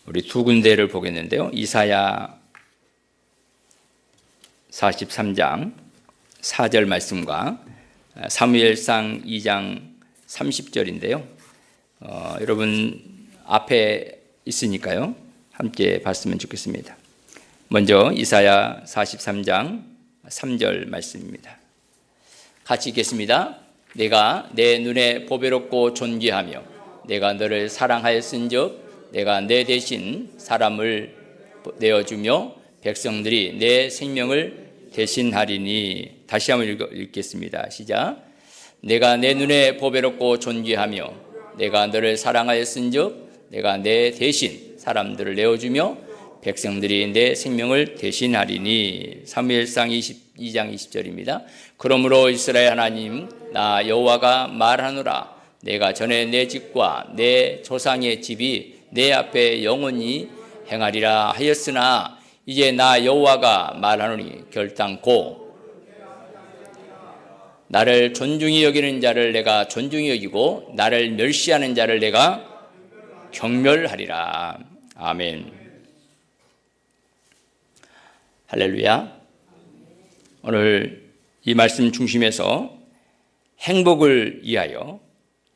우리 두 군데를 보겠는데요. 이사야 43장 4절 말씀과 사무엘상 2장 30절인데요. 여러분 앞에 있으니까요. 함께 봤으면 좋겠습니다. 먼저 이사야 43장 3절 말씀입니다. 같이 읽겠습니다. 내가 내 눈에 보배롭고 존귀하며 내가 너를 사랑하였은즉 내가 내 대신 사람을 내어주며 백성들이 내 생명을 대신하리니. 다시 한번 읽겠습니다. 시작. 내가 내 눈에 보배롭고 존귀하며 내가 너를 사랑하였은즉 내가 내 대신 사람들을 내어주며 백성들이 내 생명을 대신하리니. 사무엘상 22장 20절입니다. 그러므로 이스라엘 하나님 나 여호와가 말하노라. 내가 전에 내 집과 내 조상의 집이 내 앞에 영원히 행하리라 하였으나 이제 나 여호와가 말하노니 결단코 나를 존중히 여기는 자를 내가 존중히 여기고 나를 멸시하는 자를 내가 경멸하리라. 아멘. 할렐루야. 오늘 이 말씀 중심에서 행복을 위하여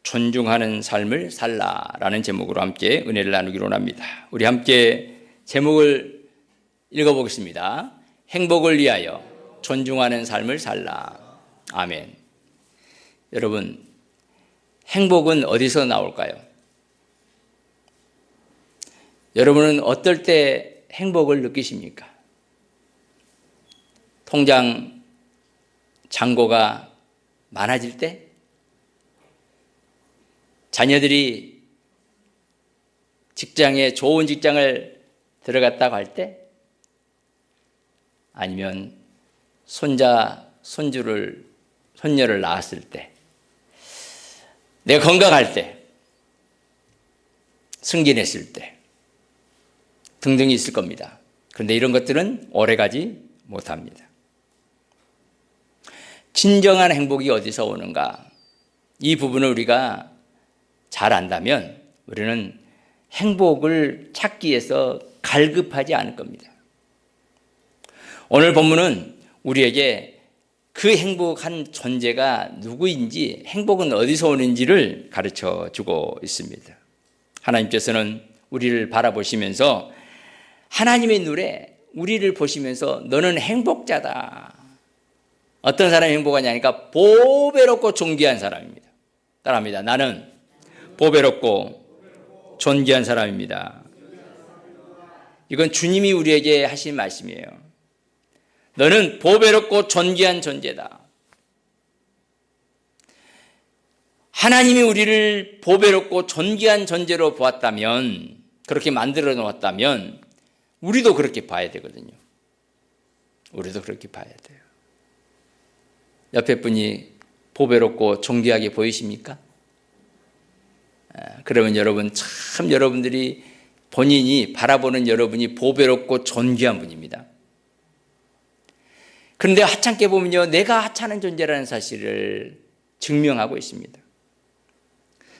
존중하는 삶을 살라라는 제목으로 함께 은혜를 나누기로 합니다. 우리 함께 제목을 읽어보겠습니다. 행복을 위하여 존중하는 삶을 살라. 아멘. 여러분, 행복은 어디서 나올까요? 여러분은 어떨 때 행복을 느끼십니까? 통장 잔고가 많아질 때? 자녀들이 직장에 좋은 직장을 들어갔다고 할 때? 아니면 손자, 손녀를 낳았을 때? 내가 건강할 때? 승진했을 때? 등등이 있을 겁니다. 그런데 이런 것들은 오래가지 못합니다. 진정한 행복이 어디서 오는가? 이 부분을 우리가 잘 안다면 우리는 행복을 찾기 위해서 갈급하지 않을 겁니다. 오늘 본문은 우리에게 그 행복한 존재가 누구인지, 행복은 어디서 오는지를 가르쳐 주고 있습니다. 하나님께서는 우리를 바라보시면서 하나님의 눈에 우리를 보시면서 너는 행복자다. 어떤 사람이 행복하냐니까 보배롭고 존귀한 사람입니다. 따라합니다. 나는 보배롭고 존귀한 사람입니다. 이건 주님이 우리에게 하신 말씀이에요. 너는 보배롭고 존귀한 존재다. 하나님이 우리를 보배롭고 존귀한 존재로 보았다면, 그렇게 만들어 놓았다면 우리도 그렇게 봐야 되거든요. 우리도 그렇게 봐야 돼요. 옆에 분이 보배롭고 존귀하게 보이십니까? 그러면 여러분, 참 여러분들이 본인이 바라보는 여러분이 보배롭고 존귀한 분입니다. 그런데 하찮게 보면요, 내가 하찮은 존재라는 사실을 증명하고 있습니다.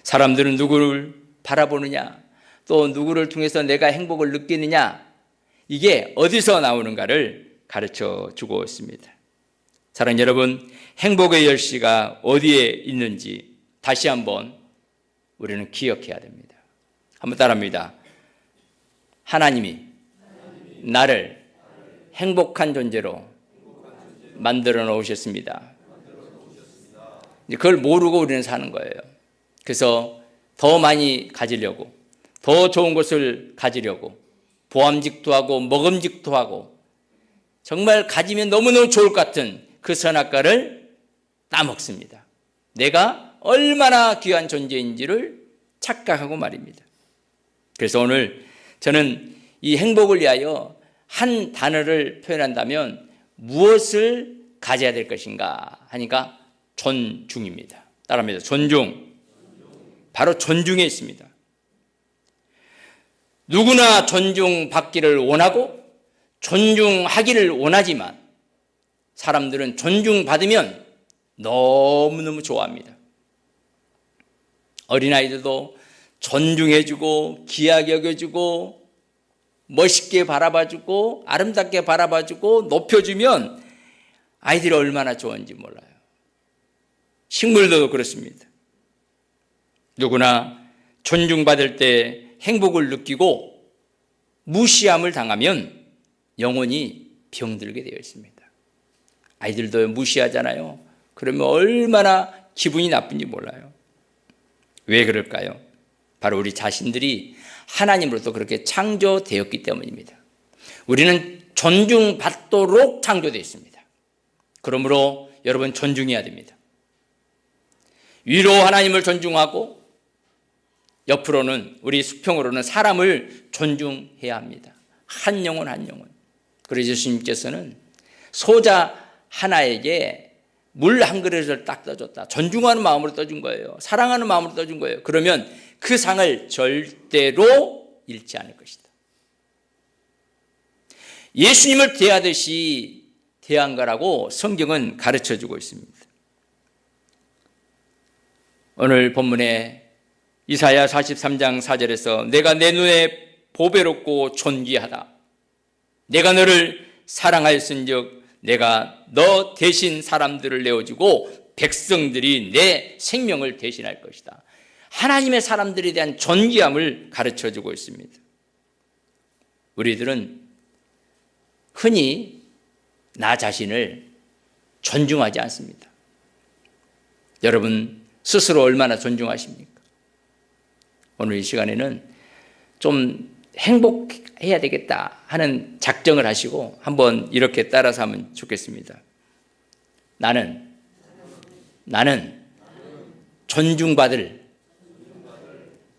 사람들은 누구를 바라보느냐, 또 누구를 통해서 내가 행복을 느끼느냐, 이게 어디서 나오는가를 가르쳐 주고 있습니다. 사랑하는 여러분, 행복의 열쇠가 어디에 있는지 다시 한번 우리는 기억해야 됩니다. 한번 따라합니다. 하나님이 나를 행복한 존재로 만들어 놓으셨습니다. 그걸 모르고 우리는 사는 거예요. 그래서 더 많이 가지려고, 더 좋은 것을 가지려고 보암직도 하고 먹음직도 하고 정말 가지면 너무너무 좋을 것 같은 그 선악과를 따먹습니다. 내가 얼마나 귀한 존재인지를 착각하고 말입니다. 그래서 오늘 저는 이 행복을 위하여 한 단어를 표현한다면 무엇을 가져야 될 것인가 하니까 존중입니다. 따라합니다. 존중. 바로 존중에 있습니다. 누구나 존중받기를 원하고 존중하기를 원하지만 사람들은 존중받으면 너무너무 좋아합니다. 어린아이들도 존중해주고 귀하게 여겨주고 멋있게 바라봐주고 아름답게 바라봐주고 높여주면 아이들이 얼마나 좋은지 몰라요. 식물도 그렇습니다. 누구나 존중받을 때 행복을 느끼고 무시함을 당하면 영혼이 병들게 되어 있습니다. 아이들도 무시하잖아요. 그러면 얼마나 기분이 나쁜지 몰라요. 왜 그럴까요? 바로 우리 자신들이 하나님으로부터 그렇게 창조되었기 때문입니다. 우리는 존중받도록 창조되어 있습니다. 그러므로 여러분 존중해야 됩니다. 위로 하나님을 존중하고 옆으로는 우리 수평으로는 사람을 존중해야 합니다. 한 영혼 한 영혼. 그래서 예수님께서는 소자 하나에게 물 한 그릇을 딱 떠줬다. 존중하는 마음으로 떠준 거예요. 사랑하는 마음으로 떠준 거예요. 그러면 그 상을 절대로 잃지 않을 것이다. 예수님을 대하듯이 대한 거라고 성경은 가르쳐주고 있습니다. 오늘 본문에 이사야 43장 4절에서 내가 내 눈에 보배롭고 존귀하다. 내가 너를 사랑하였은즉 내가 너 대신 사람들을 내어주고 백성들이 내 생명을 대신할 것이다. 하나님의 사람들에 대한 존귀함을 가르쳐주고 있습니다. 우리들은 흔히 나 자신을 존중하지 않습니다. 여러분 스스로 얼마나 존중하십니까? 오늘 이 시간에는 좀 행복해야 되겠다 하는 작정을 하시고 한번 이렇게 따라서 하면 좋겠습니다. 나는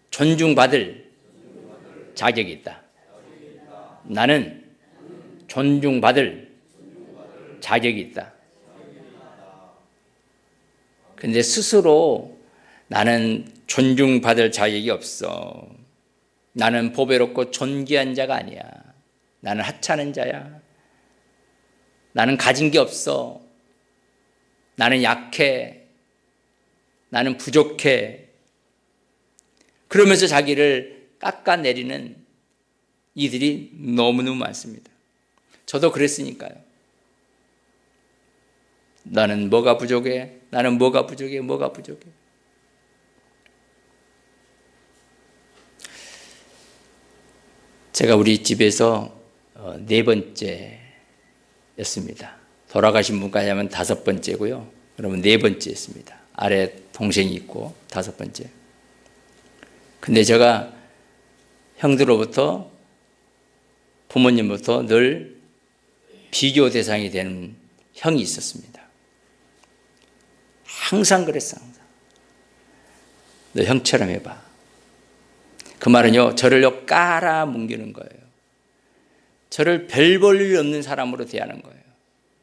존중받을 자격이 있다. 나는 존중받을 자격이 있다. 근데 스스로 나는 존중받을 자격이 없어. 나는 보배롭고 존귀한 자가 아니야. 나는 하찮은 자야. 나는 가진 게 없어. 나는 약해. 나는 부족해. 그러면서 자기를 깎아내리는 이들이 너무너무 많습니다. 저도 그랬으니까요. 나는 뭐가 부족해? 나는 뭐가 부족해? 뭐가 부족해? 제가 우리 집에서 4번째였습니다. 돌아가신 분까지 하면 5번째고요. 그러면 4번째였습니다. 아래 동생이 있고 5번째. 근데 제가 형들로부터 부모님부터 늘 비교 대상이 되는 형이 있었습니다. 항상 그랬어. 항상. 너 형처럼 해봐. 그 말은요, 저를요 깔아뭉개는 거예요. 저를 별 볼 일 없는 사람으로 대하는 거예요.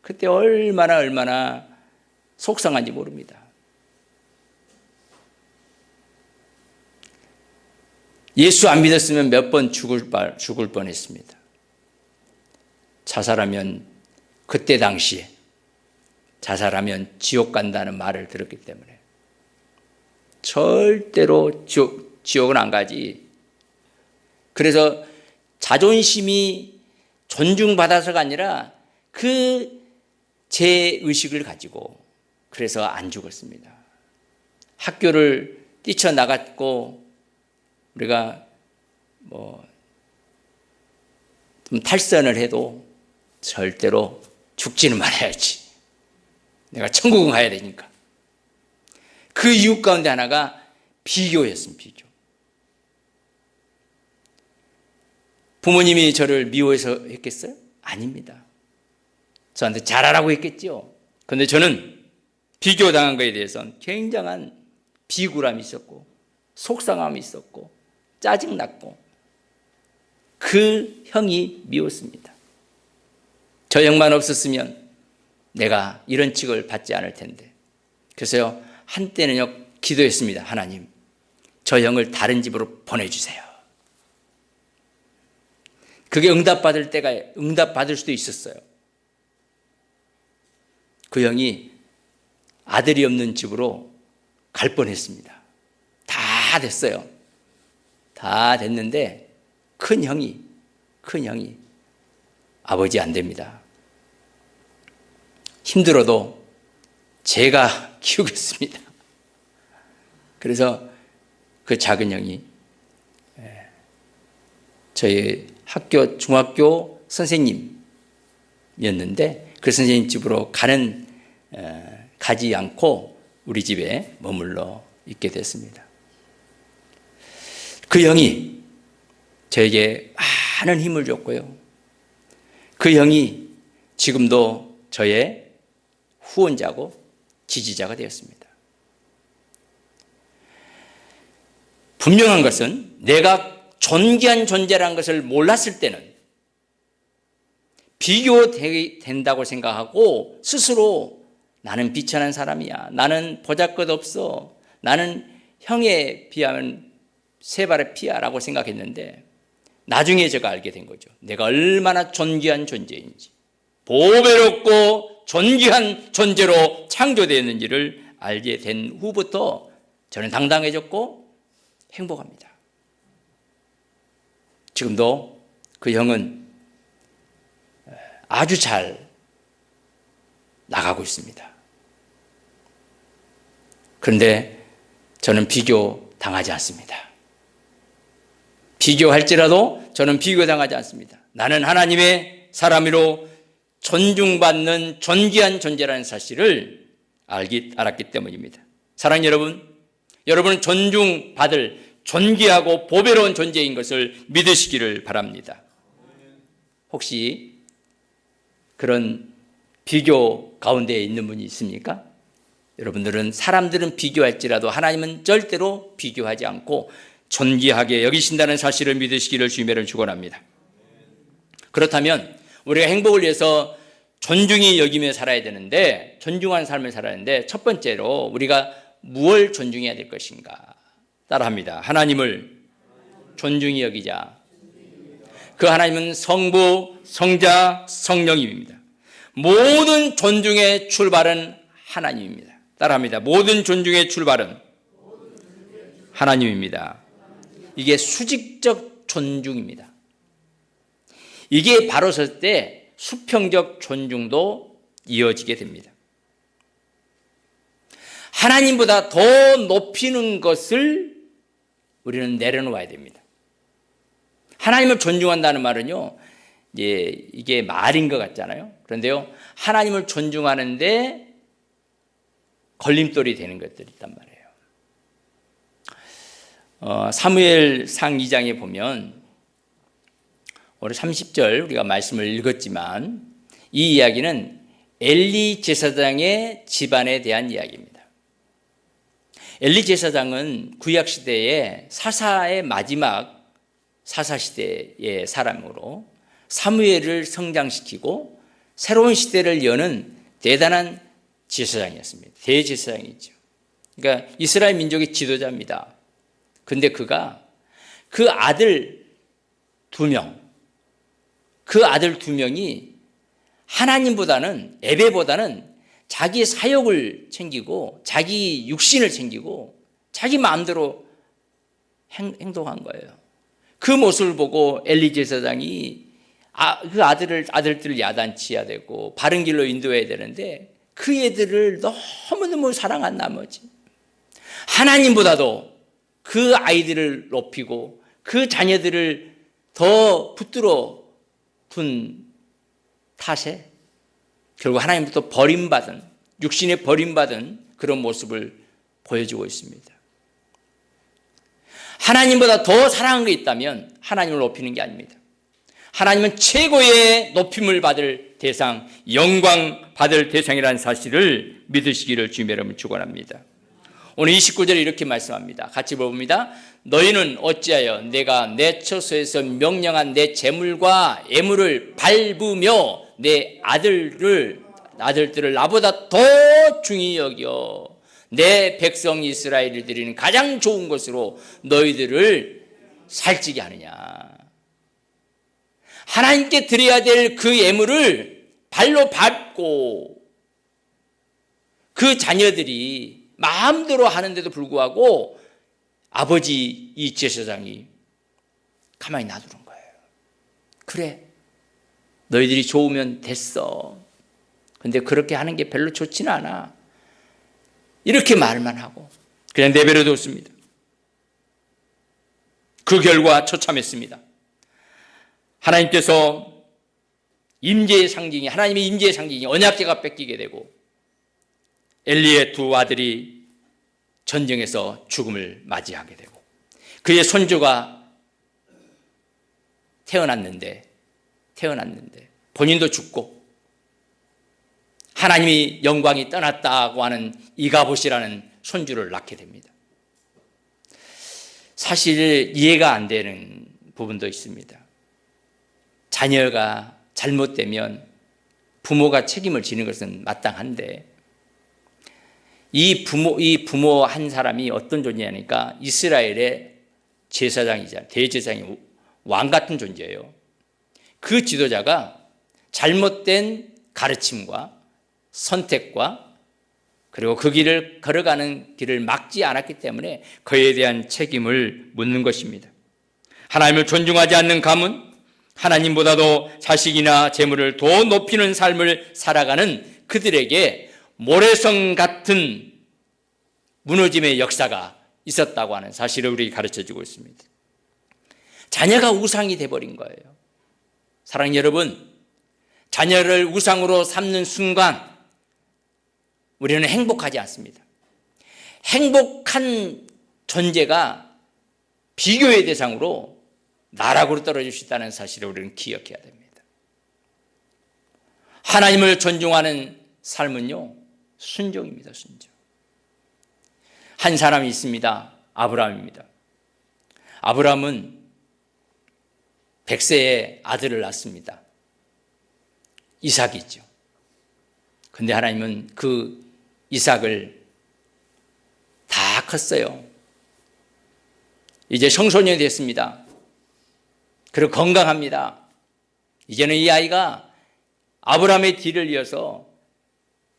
그때 얼마나 속상한지 모릅니다. 예수 안 믿었으면 몇 번 죽을 뻔했습니다. 자살하면 그때 당시에 자살하면 지옥 간다는 말을 들었기 때문에 절대로 지옥은 안 가지. 그래서 자존심이 존중받아서가 아니라 그 죄의식을 가지고 그래서 안 죽었습니다. 학교를 뛰쳐나갔고 우리가 좀 탈선을 해도 절대로 죽지는 말아야지. 내가 천국은 가야 되니까. 그 이유 가운데 하나가 비교였습니다. 비교. 부모님이 저를 미워해서 했겠어요? 아닙니다. 저한테 잘하라고 했겠죠. 그런데 저는 비교당한 것에 대해서는 굉장한 비굴함이 있었고 속상함이 있었고 짜증났고 그 형이 미웠습니다. 저 형만 없었으면 내가 이런 칙을 받지 않을 텐데. 그래서요 한때는요 기도했습니다. 하나님, 저 형을 다른 집으로 보내주세요. 그게 응답받을 수도 있었어요. 그 형이 아들이 없는 집으로 갈 뻔했습니다. 다 됐어요. 다 됐는데 큰 형이 아버지 안 됩니다. 힘들어도 제가 키우겠습니다. 그래서 그 작은 형이 저희 학교 중학교 선생님이었는데 그 선생님 집으로 가지 않고 우리 집에 머물러 있게 됐습니다. 그 형이 저에게 많은 힘을 줬고요. 그 형이 지금도 저의 후원자고 지지자가 되었습니다. 분명한 것은 내가 존귀한 존재라는 것을 몰랐을 때는 비교된다고 생각하고 스스로 나는 비천한 사람이야. 나는 보잘것없어. 나는 형에 비하면 세 발의 피야 라고 생각했는데 나중에 제가 알게 된 거죠. 내가 얼마나 존귀한 존재인지, 보배롭고 존귀한 존재로 창조되었는지를 알게 된 후부터 저는 당당해졌고 행복합니다. 지금도 그 형은 아주 잘 나가고 있습니다. 그런데 저는 비교당하지 않습니다. 비교할지라도 저는 비교당하지 않습니다. 나는 하나님의 사람으로 존중받는 존귀한 존재라는 사실을 알았기 때문입니다. 사랑하는 여러분, 여러분은 존중받을 존귀하고 보배로운 존재인 것을 믿으시기를 바랍니다. 혹시 그런 비교 가운데 있는 분이 있습니까? 여러분들은 사람들은 비교할지라도 하나님은 절대로 비교하지 않고 존귀하게 여기신다는 사실을 믿으시기를 주님의 축원합니다. 그렇다면 우리가 행복을 위해서 존중히 여기며 살아야 되는데, 존중하는 삶을 살아야 하는데, 첫 번째로 우리가 무엇을 존중해야 될 것인가? 따라합니다. 하나님을 존중히 여기자. 그 하나님은 성부, 성자, 성령님입니다. 모든 존중의 출발은 하나님입니다. 따라합니다. 모든 존중의 출발은 하나님입니다. 이게 수직적 존중입니다. 이게 바로 설 때 수평적 존중도 이어지게 됩니다. 하나님보다 더 높이는 것을 우리는 내려놓아야 됩니다. 하나님을 존중한다는 말은요, 이게 말인 것 같잖아요. 그런데요, 하나님을 존중하는데 걸림돌이 되는 것들이 있단 말이에요. 사무엘상 2장에 보면 오늘 30절 우리가 말씀을 읽었지만 이 이야기는 엘리 제사장의 집안에 대한 이야기입니다. 엘리 제사장은 구약 시대의 사사의 마지막 사사 시대의 사람으로 사무엘을 성장시키고 새로운 시대를 여는 대단한 제사장이었습니다. 대제사장이죠. 그러니까 이스라엘 민족의 지도자입니다. 근데 그가 그 아들 두 명이 하나님보다는, 예배보다는 자기 사역을 챙기고 자기 육신을 챙기고 자기 마음대로 행동한 거예요. 그 모습을 보고 엘리 제사장이 그 아들들을 야단치야 되고 바른 길로 인도해야 되는데 그 애들을 너무너무 사랑한 나머지 하나님보다도 그 아이들을 높이고 그 자녀들을 더 붙들어 둔 탓에 결국 하나님부터 버림받은, 육신에 버림받은 그런 모습을 보여주고 있습니다. 하나님보다 더 사랑한 게 있다면 하나님을 높이는 게 아닙니다. 하나님은 최고의 높임을 받을 대상, 영광 받을 대상이라는 사실을 믿으시기를 주님의 이름으로 축원합니다. 오늘 29절에 이렇게 말씀합니다. 같이 봅니다. 너희는 어찌하여 내가 내 처소에서 명령한 내 재물과 예물을 밟으며 내 아들들을 나보다 더 중히 여겨 내 백성 이스라엘을 드리는 가장 좋은 것으로 너희들을 살찌게 하느냐. 하나님께 드려야 될 그 예물을 발로 밟고 그 자녀들이 마음대로 하는데도 불구하고 아버지 이 제사장이 가만히 놔두는 거예요. 그래, 너희들이 좋으면 됐어. 근데 그렇게 하는 게 별로 좋지는 않아. 이렇게 말만 하고 그냥 내버려 뒀습니다. 그 결과 처참했습니다. 하나님께서 임재의 상징이, 하나님의 임재의 상징이 언약궤가 뺏기게 되고 엘리의 두 아들이 전쟁에서 죽음을 맞이하게 되고 그의 손주가 태어났는데 본인도 죽고 하나님이 영광이 떠났다고 하는 이가봇이라는 손주를 낳게 됩니다. 사실 이해가 안 되는 부분도 있습니다. 자녀가 잘못되면 부모가 책임을 지는 것은 마땅한데 이 부모 한 사람이 어떤 존재냐니까 이스라엘의 제사장이자 대제사장이 왕 같은 존재예요. 그 지도자가 잘못된 가르침과 선택과 그리고 그 길을 걸어가는 길을 막지 않았기 때문에 그에 대한 책임을 묻는 것입니다. 하나님을 존중하지 않는 가문, 하나님보다도 자식이나 재물을 더 높이는 삶을 살아가는 그들에게 모래성 같은 무너짐의 역사가 있었다고 하는 사실을 우리에게 가르쳐주고 있습니다. 자녀가 우상이 돼버린 거예요. 사랑하는 여러분, 자녀를 우상으로 삼는 순간 우리는 행복하지 않습니다. 행복한 존재가 비교의 대상으로 나락으로 떨어질 수 있다는 사실을 우리는 기억해야 됩니다. 하나님을 존중하는 삶은요, 순종입니다. 순종. 한 사람이 있습니다. 아브라함입니다. 아브라함은 100세에 아들을 낳습니다. 이삭이죠. 근데 하나님은 그 이삭을 다 컸어요. 이제 청소년이 됐습니다. 그리고 건강합니다. 이제는 이 아이가 아브라함의 뒤를 이어서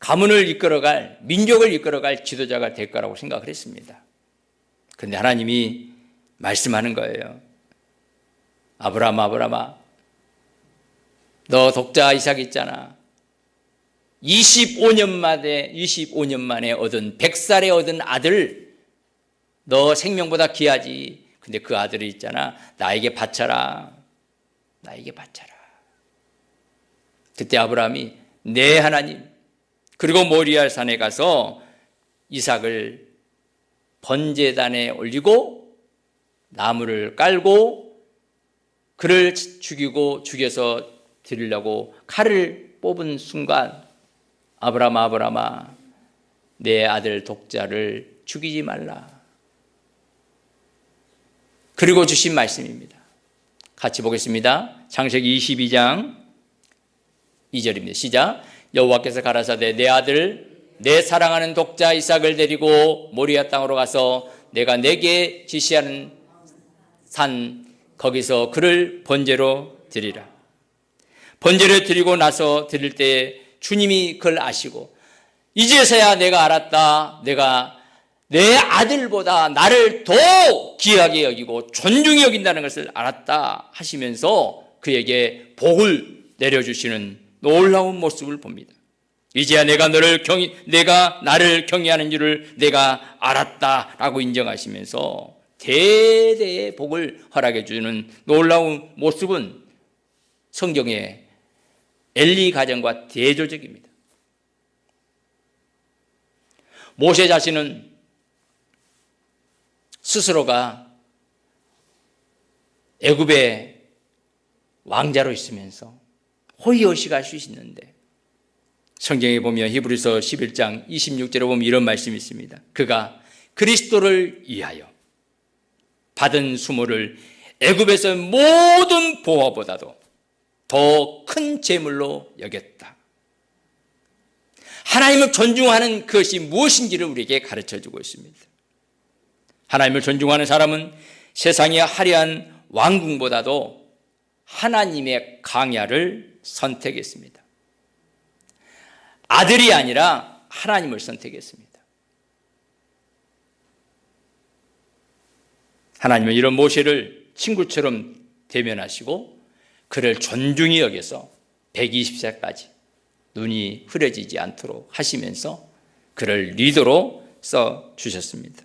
가문을 이끌어갈, 민족을 이끌어갈 지도자가 될 거라고 생각을 했습니다. 그런데 하나님이 말씀하는 거예요. 아브라함아, 너 독자 이삭 있잖아. 25년 만에 얻은 100살에 얻은 아들, 너 생명보다 귀하지. 근데 그 아들이 있잖아. 나에게 바쳐라. 그때 아브라함이 네 하나님. 그리고 모리아 산에 가서 이삭을 번제단에 올리고 나무를 깔고 그를 죽여서 드리려고 칼을 뽑은 순간 아브라함아, 내 아들 독자를 죽이지 말라. 그리고 주신 말씀입니다. 같이 보겠습니다. 창세기 22장 2절입니다. 시작. 여호와께서 가라사대 내 아들 내 사랑하는 독자 이삭을 데리고 모리아 땅으로 가서 내가 내게 지시하는 산 거기서 그를 번제로 드리라. 번제를 드리고 나서 드릴 때에 주님이 그걸 아시고 이제서야 내가 알았다. 내가 내 아들보다 나를 더 귀하게 여기고 존중히 여긴다는 것을 알았다 하시면서 그에게 복을 내려주시는 놀라운 모습을 봅니다. 이제야 내가 나를 경외하는 줄을 내가 알았다라고 인정하시면서 대대의 복을 허락해 주는 놀라운 모습은 성경의 엘리 가정과 대조적입니다. 모세 자신은 스스로가 애굽의 왕자로 있으면서 호의호식할 수 있는데 성경에 보면 히브리서 11장 26절에 보면 이런 말씀이 있습니다. 그가 그리스도를 위하여 받은 수모를 애굽에서 모든 보화보다도 더 큰 재물로 여겼다. 하나님을 존중하는 것이 무엇인지를 우리에게 가르쳐주고 있습니다. 하나님을 존중하는 사람은 세상의 화려한 왕궁보다도 하나님의 강야를 선택했습니다. 아들이 아니라 하나님을 선택했습니다. 하나님은 이런 모세를 친구처럼 대면하시고 그를 존중히 여겨서 120세까지 눈이 흐려지지 않도록 하시면서 그를 리더로 써주셨습니다.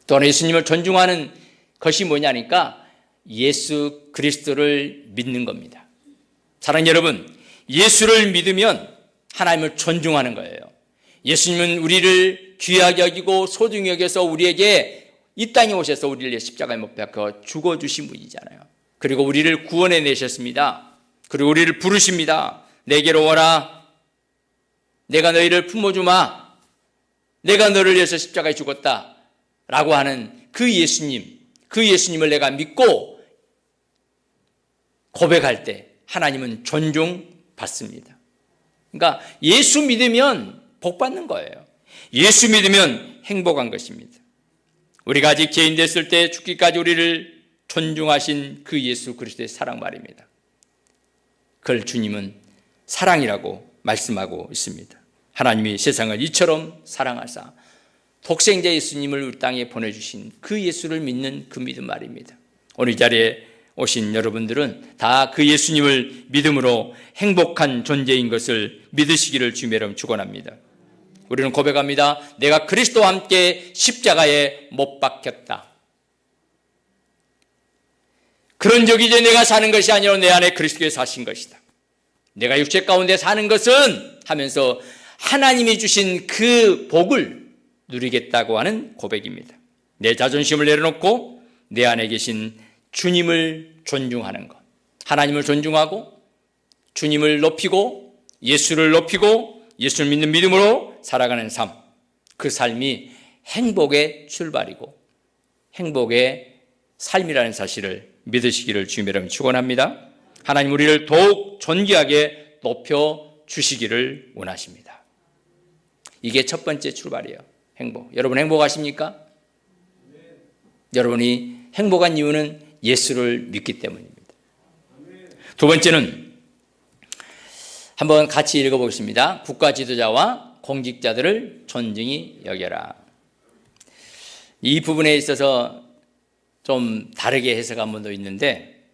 또한 예수님을 존중하는 것이 뭐냐니까 예수 그리스도를 믿는 겁니다. 사랑하는 여러분, 예수를 믿으면 하나님을 존중하는 거예요. 예수님은 우리를 귀하게 여기고 소중히 여겨서 우리에게 이 땅에 오셔서 우리를 위해 십자가에 못 박혀 죽어주신 분이잖아요. 그리고 우리를 구원해 내셨습니다. 그리고 우리를 부르십니다. 내게로 오라. 내가 너희를 품어주마. 내가 너를 위해서 십자가에 죽었다. 라고 하는 그 예수님을 내가 믿고 고백할 때 하나님은 존중받습니다. 그러니까 예수 믿으면 복 받는 거예요. 예수 믿으면 행복한 것입니다. 우리가 아직 죄인 됐을 때 죽기까지 우리를 존중하신 그 예수 그리스도의 사랑 말입니다. 그걸 주님은 사랑이라고 말씀하고 있습니다. 하나님이 세상을 이처럼 사랑하사 독생자 예수님을 우리 땅에 보내주신 그 예수를 믿는 그 믿음 말입니다. 오늘 이 자리에 오신 여러분들은 다 그 예수님을 믿음으로 행복한 존재인 것을 믿으시기를 주님의 이름으로 축원합니다. 우리는 고백합니다. 내가 그리스도와 함께 십자가에 못 박혔다. 그런 적이 이제 내가 사는 것이 아니라 내 안에 그리스도께서 사신 것이다. 내가 육체 가운데 사는 것은 하면서 하나님이 주신 그 복을 누리겠다고 하는 고백입니다. 내 자존심을 내려놓고 내 안에 계신 주님을 존중하는 것. 하나님을 존중하고 주님을 높이고 예수를 높이고 예수를 믿는 믿음으로 살아가는 삶. 그 삶이 행복의 출발이고 행복의 삶이라는 사실을 믿으시기를 주님의 이름으로 축원합니다. 하나님 우리를 더욱 존귀하게 높여주시기를 원하십니다. 이게 첫 번째 출발이에요. 행복. 여러분 행복하십니까? 네. 여러분이 행복한 이유는 예수를 믿기 때문입니다. 두 번째는 한번 같이 읽어보겠습니다. 국가 지도자와 공직자들을 존중히 여겨라. 이 부분에 있어서 좀 다르게 해석한 분도 있는데,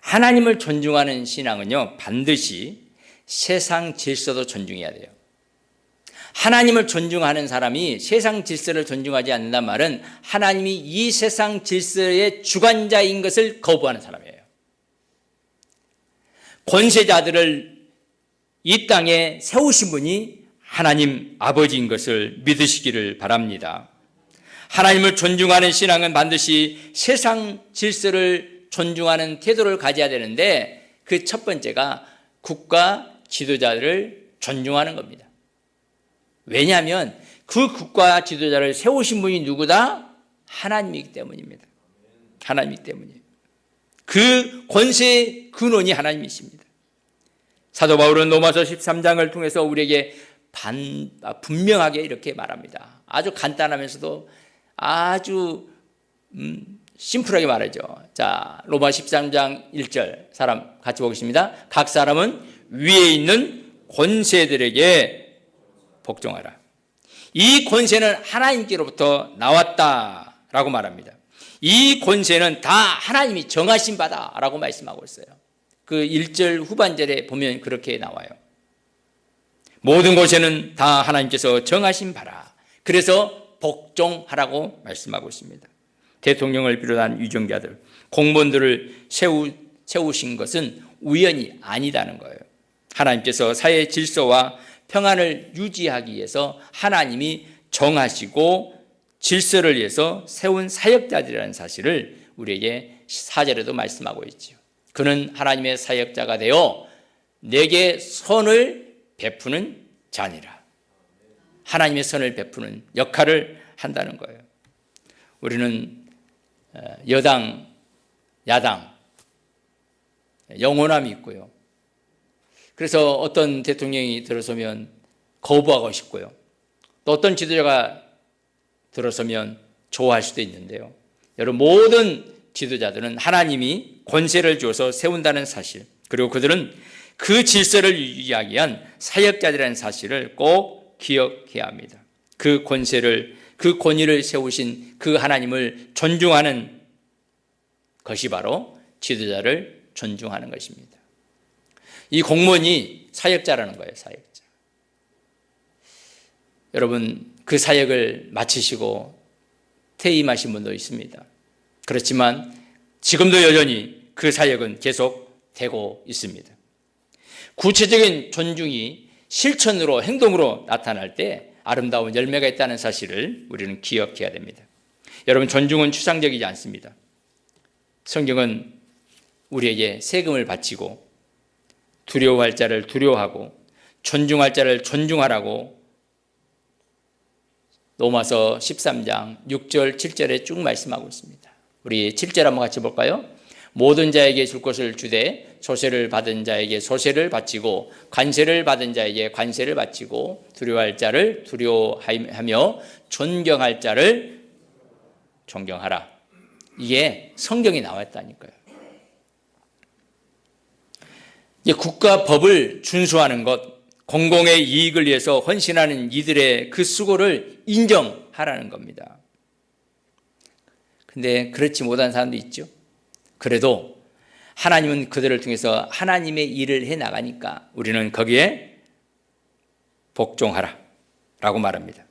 하나님을 존중하는 신앙은요 반드시 세상 질서도 존중해야 돼요. 하나님을 존중하는 사람이 세상 질서를 존중하지 않는단 말은 하나님이 이 세상 질서의 주관자인 것을 거부하는 사람이에요. 권세자들을 이 땅에 세우신 분이 하나님 아버지인 것을 믿으시기를 바랍니다. 하나님을 존중하는 신앙은 반드시 세상 질서를 존중하는 태도를 가져야 되는데, 그 첫 번째가 국가 지도자를 존중하는 겁니다. 왜냐하면 그 국가 지도자를 세우신 분이 누구다? 하나님이기 때문입니다. 하나님이기 때문이에요. 그 권세의 근원이 하나님이십니다. 사도 바울은 로마서 13장을 통해서 우리에게 분명하게 이렇게 말합니다. 아주 간단하면서도 아주 심플하게 말하죠. 자, 로마 13장 1절 사람 같이 보겠습니다. 각 사람은 위에 있는 권세들에게 복종하라. 이 권세는 하나님께로부터 나왔다라고 말합니다. 이 권세는 다 하나님이 정하신 바다라고 말씀하고 있어요. 그 1절 후반절에 보면 그렇게 나와요. 모든 권세는 다 하나님께서 정하신 바라. 그래서 복종하라고 말씀하고 있습니다. 대통령을 비롯한 위정자들, 공무원들을 세우신 것은 우연이 아니다는 거예요. 하나님께서 사회 질서와 평안을 유지하기 위해서 하나님이 정하시고 질서를 위해서 세운 사역자들이라는 사실을 우리에게 4절에도 말씀하고 있죠. 그는 하나님의 사역자가 되어 내게 선을 베푸는 자니라. 하나님의 선을 베푸는 역할을 한다는 거예요. 우리는 여당, 야당, 영원함이 있고요. 그래서 어떤 대통령이 들어서면 거부하고 싶고요. 또 어떤 지도자가 들어서면 좋아할 수도 있는데요. 여러분, 모든 지도자들은 하나님이 권세를 주어서 세운다는 사실, 그리고 그들은 그 질서를 유지하기 위한 사역자들이라는 사실을 꼭 기억해야 합니다. 그 권세를, 그 권위를 세우신 그 하나님을 존중하는 그것이 바로 지도자를 존중하는 것입니다. 이 공무원이 사역자라는 거예요. 사역자. 여러분, 그 사역을 마치시고 퇴임하신 분도 있습니다. 그렇지만 지금도 여전히 그 사역은 계속되고 있습니다. 구체적인 존중이 실천으로, 행동으로 나타날 때 아름다운 열매가 있다는 사실을 우리는 기억해야 됩니다. 여러분, 존중은 추상적이지 않습니다. 성경은 우리에게 세금을 바치고 두려워할 자를 두려워하고 존중할 자를 존중하라고 로마서 13장 6절 7절에 쭉 말씀하고 있습니다. 우리 7절 한번 같이 볼까요? 모든 자에게 줄 것을 주되 소세를 받은 자에게 소세를 바치고 관세를 받은 자에게 관세를 바치고 두려워할 자를 두려워하며 존경할 자를 존경하라. 이게 성경에 나와 있다니까요. 국가 법을 준수하는 것, 공공의 이익을 위해서 헌신하는 이들의 그 수고를 인정하라는 겁니다. 근데 그렇지 못한 사람도 있죠. 그래도 하나님은 그들을 통해서 하나님의 일을 해나가니까 우리는 거기에 복종하라 라고 말합니다.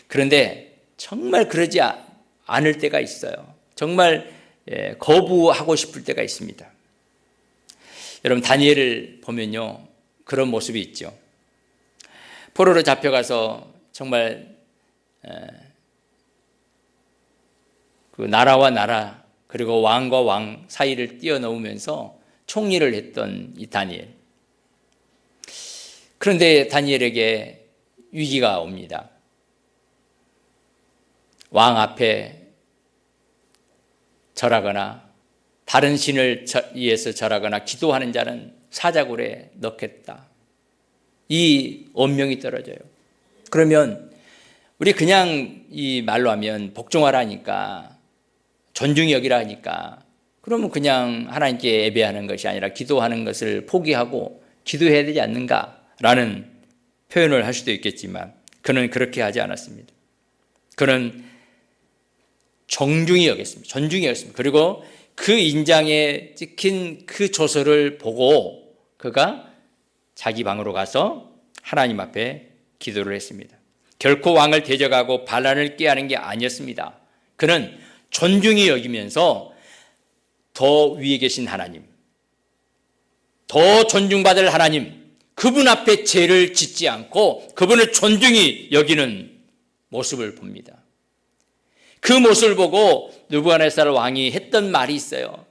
그런데 정말 그러지 않을 때가 있어요. 정말 거부하고 싶을 때가 있습니다. 여러분, 다니엘을 보면요, 그런 모습이 있죠. 포로로 잡혀가서 정말 그 나라와 나라 그리고 왕과 왕 사이를 뛰어넘으면서 총리를 했던 이 다니엘. 그런데 다니엘에게 위기가 옵니다. 왕 앞에 절하거나 다른 신을 위해서 절하거나 기도하는 자는 사자굴에 넣겠다. 이 엄명이 떨어져요. 그러면 우리 그냥 이 말로 하면 복종하라니까, 존중히 여기라 하니까, 그러면 그냥 하나님께 예배하는 것이 아니라 기도하는 것을 포기하고 기도해야 되지 않는가라는 표현을 할 수도 있겠지만 그는 그렇게 하지 않았습니다. 그는 존중히 여겼습니다. 그리고 그 인장에 찍힌 그 조서를 보고 그가 자기 방으로 가서 하나님 앞에 기도를 했습니다. 결코 왕을 대적하고 반란을 꾀하는 게 아니었습니다. 그는 존중히 여기면서 더 위에 계신 하나님, 더 존중받을 하나님, 그분 앞에 죄를 짓지 않고 그분을 존중히 여기는 모습을 봅니다. 그 모습을 보고 느부갓네살 왕이 했던 말이 있어요.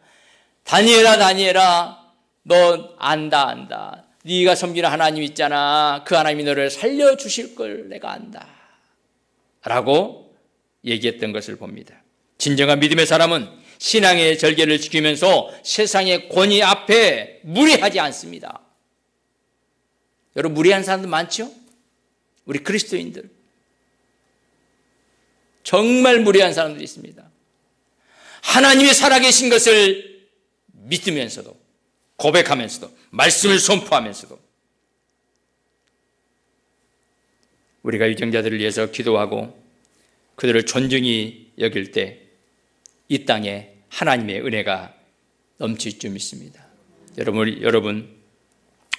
다니엘아, 너 안다. 네가 섬기는 하나님 있잖아. 그 하나님이 너를 살려주실 걸 내가 안다 라고 얘기했던 것을 봅니다. 진정한 믿음의 사람은 신앙의 절개를 지키면서 세상의 권위 앞에 무례하지 않습니다. 여러분, 무례한 사람들 많죠? 우리 그리스도인들 정말 무례한 사람들이 있습니다. 하나님이 살아계신 것을 믿으면서도, 고백하면서도, 말씀을 선포하면서도 우리가 유정자들을 위해서 기도하고 그들을 존중히 여길 때 이 땅에 하나님의 은혜가 넘칠 줄 믿습니다. 여러분,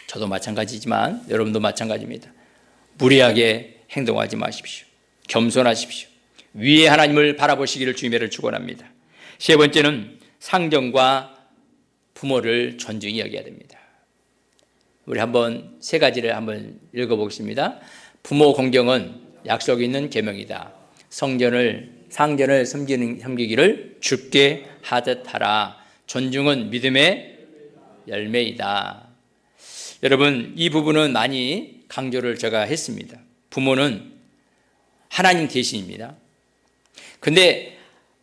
저도 마찬가지지만 여러분도 마찬가지입니다. 무례하게 행동하지 마십시오. 겸손하십시오. 위에 하나님을 바라보시기를 주님을 축원합니다. 세 번째는 상정과 부모를 존중히 여겨야 됩니다. 우리 한번 세 가지를 한번 읽어보겠습니다. 부모 공경은 약속 있는 계명이다. 상전을 섬기기를 주께 하듯 하라. 존중은 믿음의 열매이다. 여러분, 이 부분은 많이 강조를 제가 했습니다. 부모는 하나님 대신입니다. 근데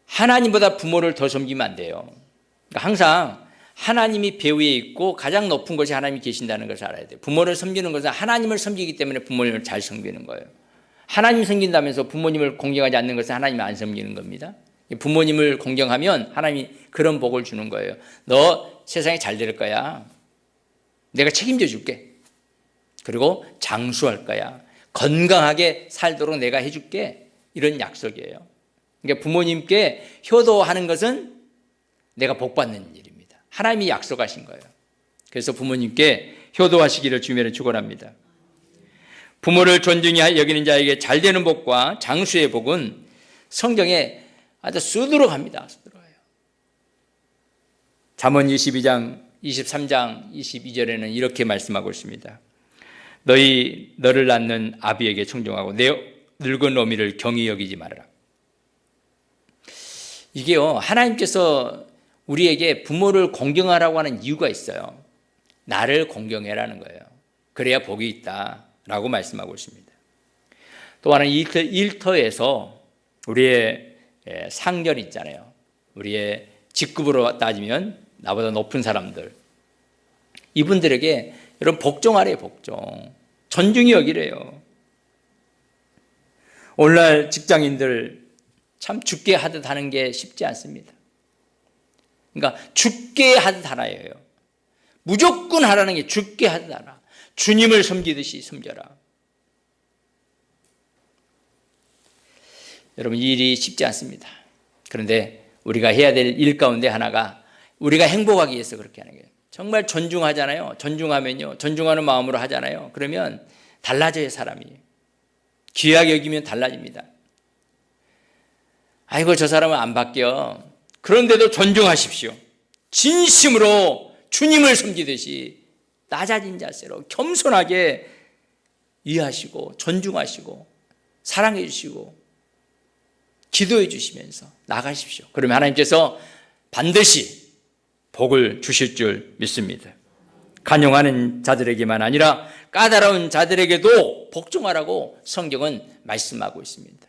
하나님보다 부모를 더 섬기면 안 돼요. 그러니까 항상 하나님이 배후에 있고 가장 높은 곳에 하나님이 계신다는 것을 알아야 돼요. 부모를 섬기는 것은 하나님을 섬기기 때문에 부모님을 잘 섬기는 거예요. 하나님 섬긴다면서 부모님을 공경하지 않는 것은 하나님을 안 섬기는 겁니다. 부모님을 공경하면 하나님이 그런 복을 주는 거예요. 너 세상에 잘 될 거야. 내가 책임져 줄게. 그리고 장수할 거야. 건강하게 살도록 내가 해줄게. 이런 약속이에요. 그러니까 부모님께 효도하는 것은 내가 복받는 일입니다. 하나님이 약속하신 거예요. 그래서 부모님께 효도하시기를 주님으로 축원합니다. 부모를 존중히 여기는 자에게 잘되는 복과 장수의 복은 성경에 아주 수두룩합니다. 수두룩해요. 잠언 22장 23장 22절에는 이렇게 말씀하고 있습니다. 너를 낳는 아비에게 청종하고 내 늙은 어미를 경히 여기지 말아라. 이게요, 하나님께서 우리에게 부모를 공경하라고 하는 이유가 있어요. 나를 공경해라는 거예요. 그래야 복이 있다라고 말씀하고 있습니다. 또 하나는 일터에서 우리의 상렬 있잖아요. 우리의 직급으로 따지면 나보다 높은 사람들, 이분들에게 여러분 복종하래요. 복종, 존중히 여기래요. 오늘날 직장인들 참 죽게 하듯 하는 게 쉽지 않습니다. 그러니까 죽게 하듯 하라예요. 무조건 하라는 게 죽게 하듯 하라. 주님을 섬기듯이 섬겨라. 여러분, 이 일이 쉽지 않습니다. 그런데 우리가 해야 될 일 가운데 하나가 우리가 행복하기 위해서 그렇게 하는 거예요. 정말 존중하잖아요. 존중하면요, 존중하는 마음으로 하잖아요. 그러면 달라져요. 사람이 귀하게 여기면 달라집니다. 아이고, 저 사람은 안 바뀌어. 그런데도 존중하십시오. 진심으로 주님을 섬기듯이 낮아진 자세로 겸손하게 이해하시고 존중하시고 사랑해 주시고 기도해 주시면서 나가십시오. 그러면 하나님께서 반드시 복을 주실 줄 믿습니다. 간용하는 자들에게만 아니라 까다로운 자들에게도 복종하라고 성경은 말씀하고 있습니다.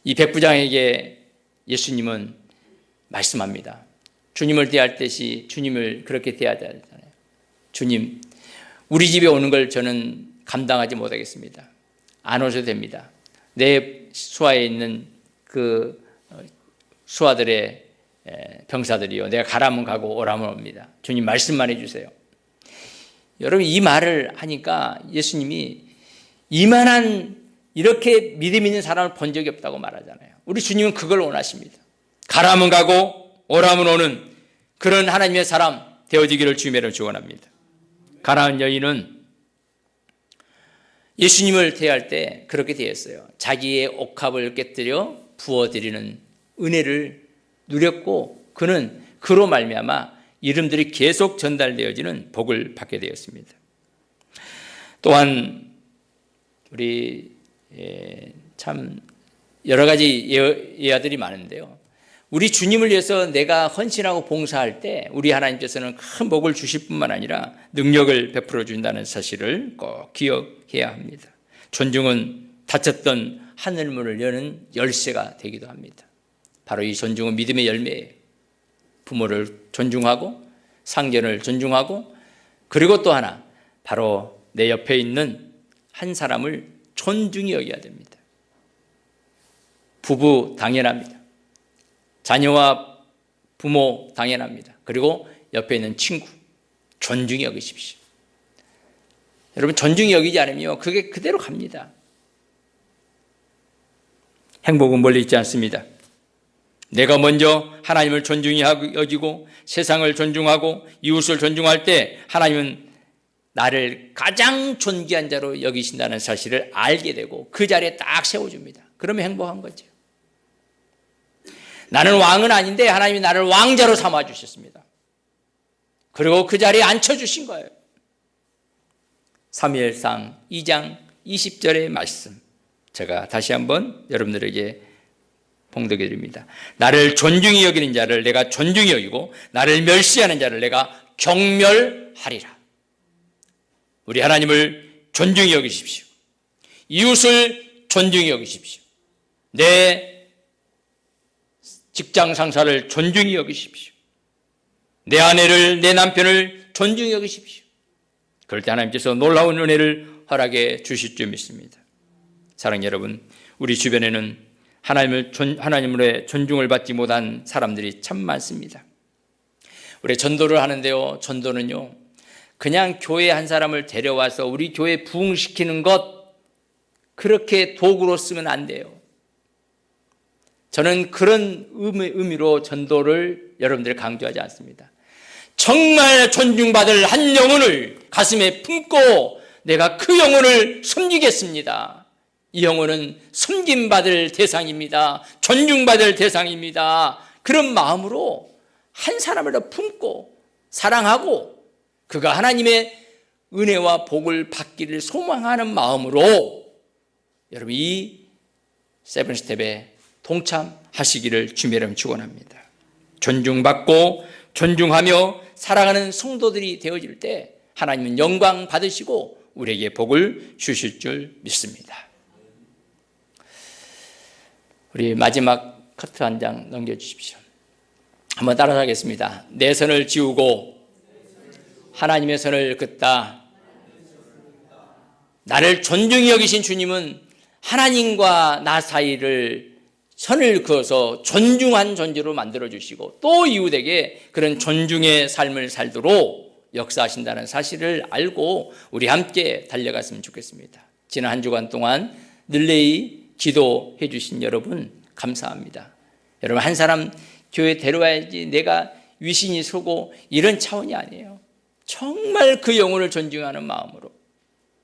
이 백부장에게 예수님은 말씀합니다. 주님을 대할 때시 주님을 그렇게 대해야 되잖아요. 주님, 우리 집에 오는 걸 저는 감당하지 못하겠습니다. 안 오셔도 됩니다. 내 수하에 있는 그 수하들의 병사들이요, 내가 가라면 가고 오라면 옵니다. 주님 말씀만 해주세요. 여러분, 이 말을 하니까 예수님이 이만한 이렇게 믿음 있는 사람을 본 적이 없다고 말하잖아요. 우리 주님은 그걸 원하십니다. 가라면 가고 오라면 오는 그런 하나님의 사람 되어지기를 주님으로 축원합니다. 가나안 여인은 예수님을 대할 때 그렇게 되었어요. 자기의 옥합을 깨뜨려 부어드리는 은혜를 누렸고 그는 그로 말미암아 이름들이 계속 전달되어지는 복을 받게 되었습니다. 또한 우리 참 여러 가지 예화들이 많은데요. 우리 주님을 위해서 내가 헌신하고 봉사할 때 우리 하나님께서는 큰 복을 주실 뿐만 아니라 능력을 베풀어 준다는 사실을 꼭 기억해야 합니다. 존중은 닫혔던 하늘문을 여는 열쇠가 되기도 합니다. 바로 이 존중은 믿음의 열매예요. 부모를 존중하고 상견을 존중하고 그리고 또 하나 바로 내 옆에 있는 한 사람을 존중히 여겨야 됩니다. 부부 당연합니다. 자녀와 부모 당연합니다. 그리고 옆에 있는 친구 존중히 여기십시오. 여러분, 존중히 여기지 않으면 그게 그대로 갑니다. 행복은 멀리 있지 않습니다. 내가 먼저 하나님을 존중히 여기고 세상을 존중하고 이웃을 존중할 때 하나님은 나를 가장 존귀한 자로 여기신다는 사실을 알게 되고 그 자리에 딱 세워줍니다. 그러면 행복한 거죠. 나는 왕은 아닌데 하나님이 나를 왕자로 삼아주셨습니다. 그리고 그 자리에 앉혀주신 거예요. 사무엘상 2장 20절의 말씀 제가 다시 한번 여러분들에게 봉독해 드립니다. 나를 존중히 여기는 자를 내가 존중히 여기고 나를 멸시하는 자를 내가 경멸하리라. 우리 하나님을 존중히 여기십시오. 이웃을 존중히 여기십시오. 내 직장 상사를 존중히 여기십시오. 내 아내를, 내 남편을 존중히 여기십시오. 그럴 때 하나님께서 놀라운 은혜를 허락해 주실 줄 믿습니다. 사랑하는 여러분, 우리 주변에는 하나님으로의 존중을 받지 못한 사람들이 참 많습니다. 우리 전도를 하는데요, 전도는요, 그냥 교회 한 사람을 데려와서 우리 교회 부흥시키는 것, 그렇게 도구로 쓰면 안 돼요. 저는 그런 의미로 전도를 여러분들이 강조하지 않습니다. 정말 존중받을 한 영혼을 가슴에 품고 내가 그 영혼을 섬기겠습니다. 이 영혼은 섬김받을 대상입니다. 존중받을 대상입니다. 그런 마음으로 한 사람을 더 품고 사랑하고 그가 하나님의 은혜와 복을 받기를 소망하는 마음으로 여러분 이 세븐스텝에 동참하시기를 주님의 이름으로 축원합니다. 존중받고 존중하며 살아가는 성도들이 되어질 때 하나님은 영광 받으시고 우리에게 복을 주실 줄 믿습니다. 우리 마지막 커트 한 장 넘겨주십시오. 한번 따라하겠습니다. 내 선을 지우고 하나님의 선을 긋다. 나를 존중히 여기신 주님은 하나님과 나 사이를 선을 그어서 존중한 존재로 만들어주시고 또 이웃에게 그런 존중의 삶을 살도록 역사하신다는 사실을 알고 우리 함께 달려갔으면 좋겠습니다. 지난 한 주간 동안 늘레이 기도해 주신 여러분 감사합니다. 여러분 한 사람 교회 데려와야지 내가 위신이 서고 이런 차원이 아니에요. 정말 그 영혼을 존중하는 마음으로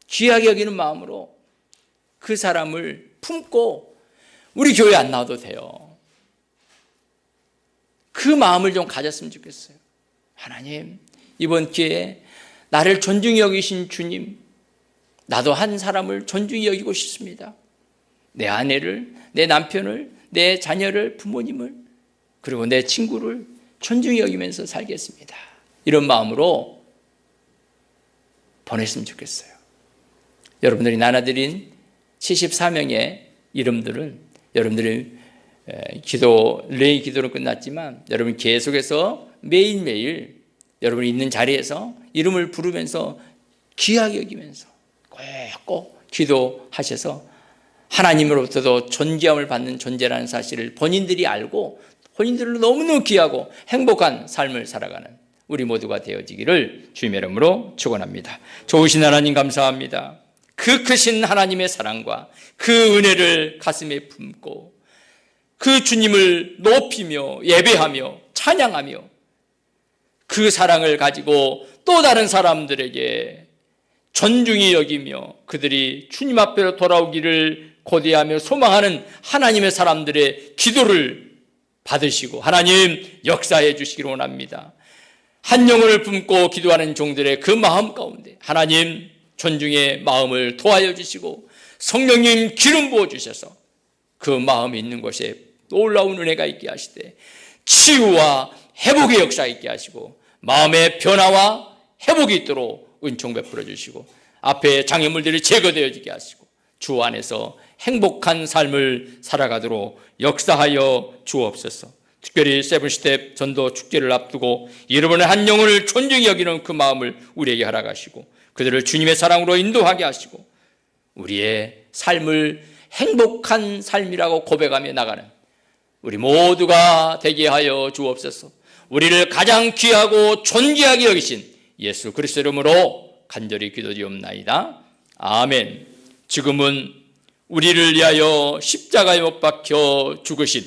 귀하게 여기는 마음으로 그 사람을 품고 우리 교회 안 나와도 돼요. 그 마음을 좀 가졌으면 좋겠어요. 하나님 이번 기회에 나를 존중히 여기신 주님 나도 한 사람을 존중히 여기고 싶습니다. 내 아내를, 내 남편을, 내 자녀를, 부모님을 그리고 내 친구를 존중히 여기면서 살겠습니다. 이런 마음으로 보냈으면 좋겠어요. 여러분들이 나눠드린 74명의 이름들은 여러분들이 레이 기도로 끝났지만 여러분 계속해서 매일매일 여러분이 있는 자리에서 이름을 부르면서 귀하게 여기면서 꼭 기도하셔서 하나님으로부터도 존귀함을 받는 존재라는 사실을 본인들이 알고 본인들로 너무너무 귀하고 행복한 삶을 살아가는 우리 모두가 되어지기를 주님의 이름으로 축원합니다. 좋으신 하나님 감사합니다. 그 크신 하나님의 사랑과 그 은혜를 가슴에 품고 그 주님을 높이며 예배하며 찬양하며 그 사랑을 가지고 또 다른 사람들에게 존중히 여기며 그들이 주님 앞으로 돌아오기를 고대하며 소망하는 하나님의 사람들의 기도를 받으시고 하나님 역사해 주시기를 원합니다. 한 영혼을 품고 기도하는 종들의 그 마음 가운데 하나님 존중의 마음을 도와여 주시고 성령님 기름 부어 주셔서 그 마음이 있는 곳에 놀라운 은혜가 있게 하시되 치유와 회복의 역사 있게 하시고 마음의 변화와 회복이 있도록 은총 베풀어 주시고 앞에 장애물들이 제거되어지게 하시고 주 안에서 행복한 삶을 살아가도록 역사하여 주옵소서. 특별히 세븐스텝 전도 축제를 앞두고 여러분의 한 영혼을 존중히 여기는 그 마음을 우리에게 허락하시고 그들을 주님의 사랑으로 인도하게 하시고 우리의 삶을 행복한 삶이라고 고백하며 나가는 우리 모두가 되게 하여 주옵소서. 우리를 가장 귀하고 존귀하게 여기신 예수 그리스도 이름으로 간절히 기도드리옵나이다. 아멘. 지금은 우리를 위하여 십자가에 못 박혀 죽으신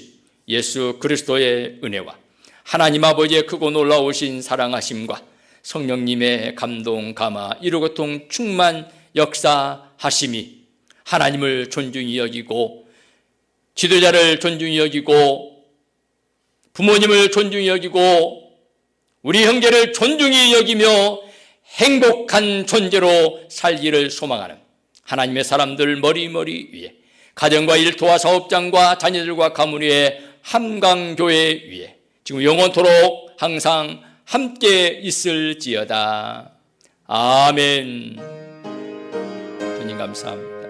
예수 그리스도의 은혜와 하나님 아버지의 크고 놀라우신 사랑하심과 성령님의 감동, 감화, 이루고통 충만 역사하심이 하나님을 존중히 여기고 지도자를 존중히 여기고 부모님을 존중히 여기고 우리 형제를 존중히 여기며 행복한 존재로 살기를 소망하는 하나님의 사람들 머리머리 위에 가정과 일터와 사업장과 자녀들과 가문 위에 함강교회 위에 지금 영원토록 항상 함께 있을지어다. 아멘. 주님 감사합니다.